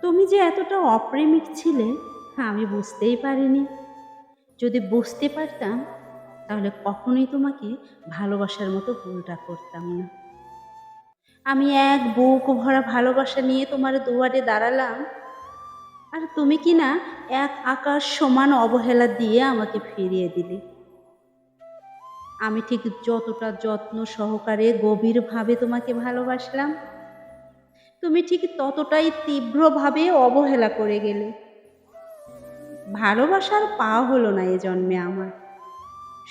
তুমি যে এতটা অপ্রেমিক ছিলে আমি বুঝতেই পারিনি। যদি বুঝতে পারতাম তাহলে কখনোই তোমাকে ভালোবাসার মতো ভুলটা করতাম না। আমি এক বুক ভরা ভালোবাসা নিয়ে তোমার দুয়ারে দাঁড়ালাম, আর তুমি কি না এক আকাশ সমান অবহেলা দিয়ে আমাকে ফিরিয়ে দিলে। আমি ঠিক যতটা যত্ন সহকারে গভীরভাবে তোমাকে ভালোবাসলাম, তুমি ঠিক ততটাই তীব্রভাবে অবহেলা করে গেলে। ভালোবাসার পাওয়া হলো না এ জন্মে আমার,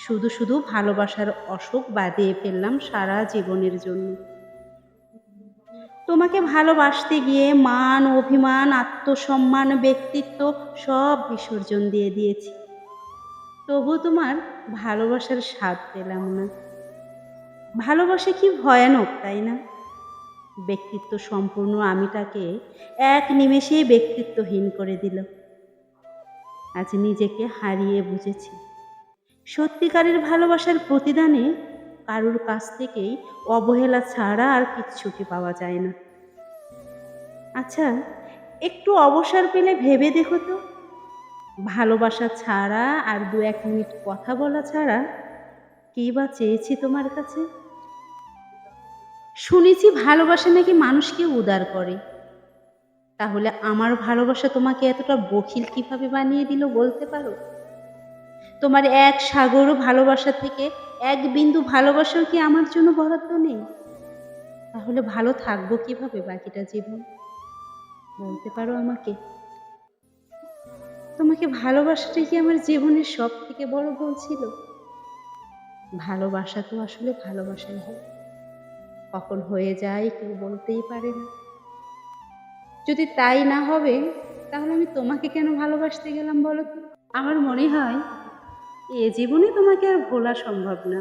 শুধু শুধু ভালোবাসার অসুখ বাঁধিয়ে ফেললাম সারা জীবনের জন্য। তোমাকে ভালোবাসতে গিয়ে মান, অভিমান, আত্মসম্মান, ব্যক্তিত্ব সব বিসর্জন দিয়ে দিয়েছি। তবু তোমার ভালোবাসার স্বাদ পেলাম না। ভালোবাসা কি ভয়ানক, তাই না? ব্যক্তিত্ব সম্পূর্ণ আমিটাকে এক নিমেষেই ব্যক্তিত্বহীন করে দিল। আজ নিজেকে হারিয়ে বুঝেছি, সত্যিকারের ভালোবাসার প্রতিদানে কারোর কাছ থেকেই অবহেলা ছাড়া আর কিচ্ছুটি পাওয়া যায় না। আচ্ছা, একটু অবসর পেলে ভেবে দেখো তো, ভালোবাসা ছাড়া আর ২-১ মিনিট কথা বলা ছাড়া কী বা চেয়েছি তোমার কাছে? শুনেছি ভালোবাসা নাকি মানুষকে উদার করে। তাহলে আমার ভালোবাসা তোমাকে এতটা বখিল কিভাবে বানিয়ে দিল বলতে পারো? তোমার এক সাগর ভালোবাসা থেকে এক বিন্দু ভালোবাসাও কি আমার জন্য বরাদ্দ নেই? তাহলে ভালো থাকবো কিভাবে বাকিটা জীবন? বলতে পারো আমাকে? তোমাকে ভালোবাসাটাই কি আমার জীবনের সব থেকে বড় ভুল ছিল? ভালোবাসা তো আসলে ভালোবাসাই হয়, কখন হয়ে যায় কেউ বলতেই পারে না। যদি তাই না হবে তাহলে আমি তোমাকে কেন ভালোবাসতে গেলাম বলো তো? আমার মনে হয় এ জীবনে তোমাকে আর ভোলা সম্ভব না।